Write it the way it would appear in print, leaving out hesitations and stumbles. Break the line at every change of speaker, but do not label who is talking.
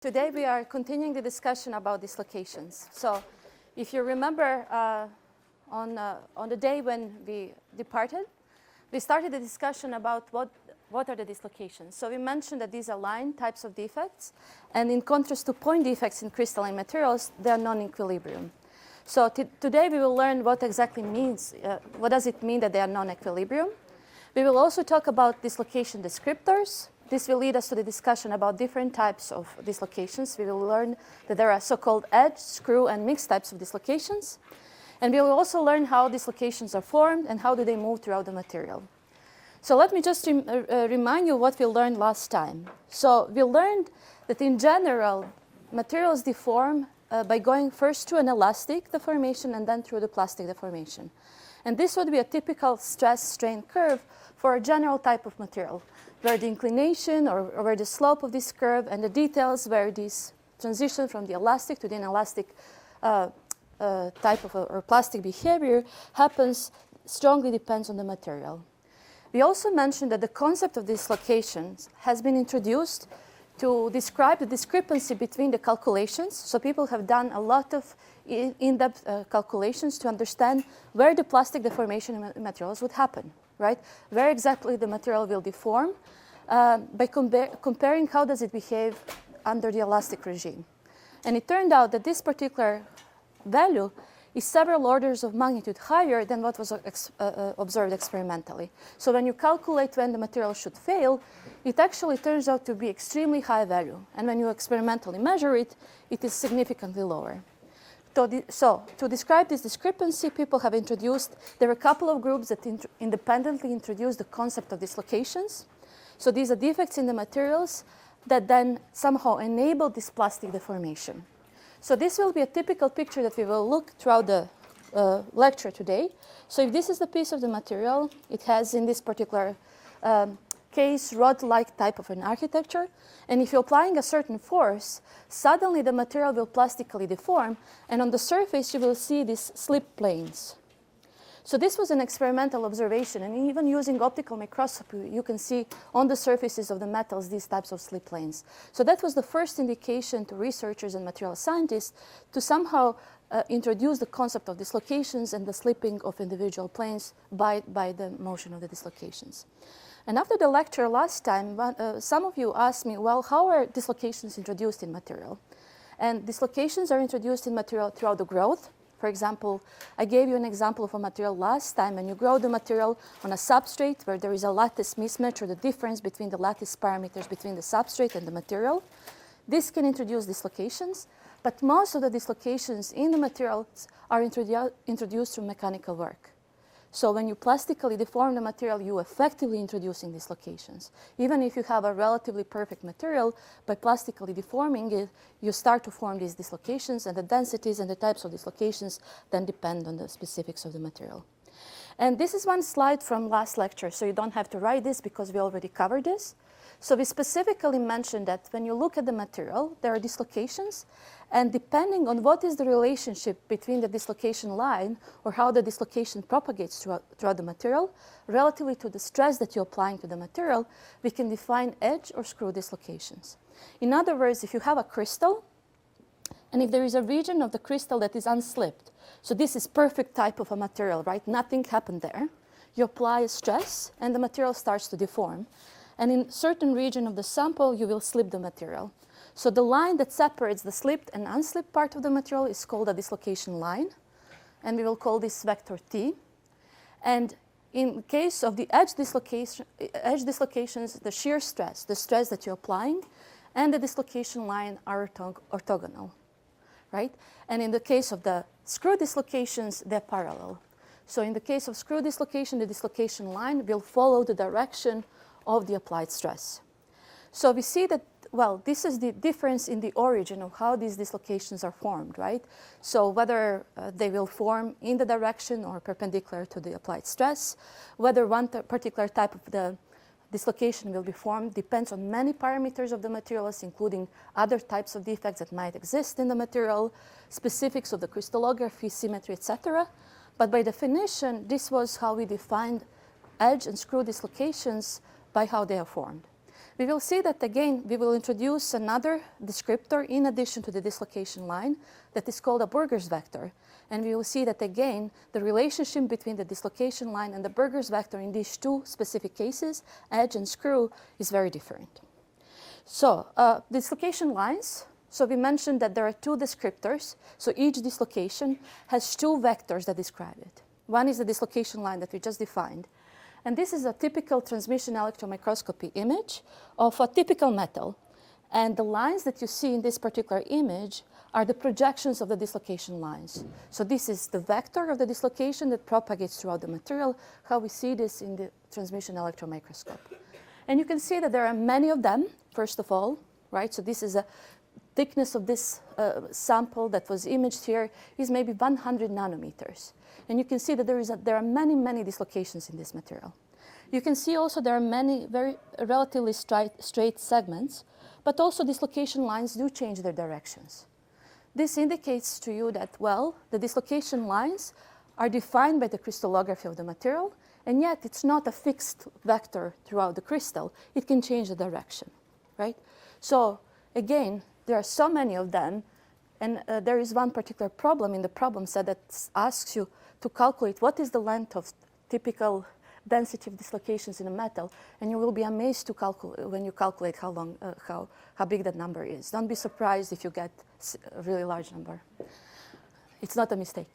Today we are continuing the discussion about dislocations. So if you remember on the day when we departed, we started the discussion about what are the dislocations. So we mentioned that these are line types of defects, and in contrast to point defects in crystalline materials, they are non-equilibrium. So today we will learn what exactly means, what does it mean that they are non-equilibrium. We will also talk about dislocation descriptors. This will lead us to the discussion about different types of dislocations. We will learn that there are so-called edge, screw, and mixed types of dislocations. And we will also learn how dislocations are formed and how do they move throughout the material. So let me just remind you what we learned last time. So we learned that in general, materials deform by going first through an elastic deformation and then through the plastic deformation. And this would be a typical stress-strain curve for a general type of material, where the inclination or where the slope of this curve and the details where this transition from the elastic to the inelastic type of or plastic behavior happens strongly depends on the material. We also mentioned that the concept of dislocations has been introduced to describe the discrepancy between the calculations. So people have done a lot of in-depth calculations to understand where the plastic deformation in materials would happen, right? Where exactly the material will deform by comparing how does it behave under the elastic regime. And it turned out that this particular value is several orders of magnitude higher than what was observed experimentally. So when you calculate when the material should fail, it actually turns out to be extremely high value. And when you experimentally measure it, it is significantly lower. So to describe this discrepancy, people have introduced, there are a couple of groups that independently introduced the concept of dislocations. So these are defects in the materials that then somehow enable this plastic deformation. So this will be a typical picture that we will look throughout the lecture today. So if this is the piece of the material, it has in this particular case rod-like type of an architecture. And if you're applying a certain force, suddenly the material will plastically deform. And on the surface, you will see these slip planes. So this was an experimental observation. And even using optical microscopy, you can see on the surfaces of the metals these types of slip planes. So that was the first indication to researchers and material scientists to somehow introduce the concept of dislocations and the slipping of individual planes by the motion of the dislocations. And after the lecture last time, some of you asked me, well, how are dislocations introduced in material? And dislocations are introduced in material throughout the growth. For example, I gave you an example of a material last time, and you grow the material on a substrate where there is a lattice mismatch or the difference between the lattice parameters between the substrate and the material. This can introduce dislocations, but most of the dislocations in the materials are introduced through mechanical work. So when you plastically deform the material, you effectively introducing dislocations. Even if you have a relatively perfect material, by plastically deforming it, you start to form these dislocations, and the densities and the types of dislocations then depend on the specifics of the material. And this is one slide from last lecture, so you don't have to write this because we already covered this. So we specifically mentioned that when you look at the material, there are dislocations, and depending on what is the relationship between the dislocation line or how the dislocation propagates throughout the material, relatively to the stress that you're applying to the material, we can define edge or screw dislocations. In other words, if you have a crystal, and if there is a region of the crystal that is unslipped, so this is perfect type of a material, right? Nothing happened there. You apply a stress, and the material starts to deform. And in certain region of the sample, you will slip the material. So the line that separates the slipped and unslipped part of the material is called a dislocation line. And we will call this vector T. And in case of the edge dislocations, the shear stress, the stress that you're applying, and the dislocation line are orthogonal, right? And in the case of the screw dislocations, they're parallel. So in the case of screw dislocation, the dislocation line will follow the direction of the applied stress. So we see that, well, this is the difference in the origin of how these dislocations are formed, right? So whether they will form in the direction or perpendicular to the applied stress, whether one particular type of the dislocation will be formed depends on many parameters of the materials, including other types of defects that might exist in the material, specifics of the crystallography, symmetry, etc. But by definition, this was how we defined edge and screw dislocations by how they are formed. we will see that again, we will introduce another descriptor in addition to the dislocation line that is called a Burgers vector. And we will see that again, the relationship between the dislocation line and the Burgers vector in these two specific cases, edge and screw, is very different. So dislocation lines, so we mentioned that there are two descriptors. So each dislocation has two vectors that describe it. One is the dislocation line that we just defined. And this is a typical transmission electron microscopy image of a typical metal. And the lines that you see in this particular image are the projections of the dislocation lines. So this is the vector of the dislocation that propagates throughout the material, how we see this in the transmission electron microscope. And you can see that there are many of them, first of all, right? So this is a thickness of this sample that was imaged here is maybe 100 nanometers. And you can see that there are many, many dislocations in this material. You can see also there are many very relatively straight segments, but also dislocation lines do change their directions. This indicates to you that, well, the dislocation lines are defined by the crystallography of the material, and yet it's not a fixed vector throughout the crystal. It can change the direction, right? So again, there are so many of them, and there is one particular problem in the problem set that asks you to calculate what is the length of typical density of dislocations in a metal, and you will be amazed to when you calculate how big that number is. Don't be surprised if you get a really large number. It's not a mistake.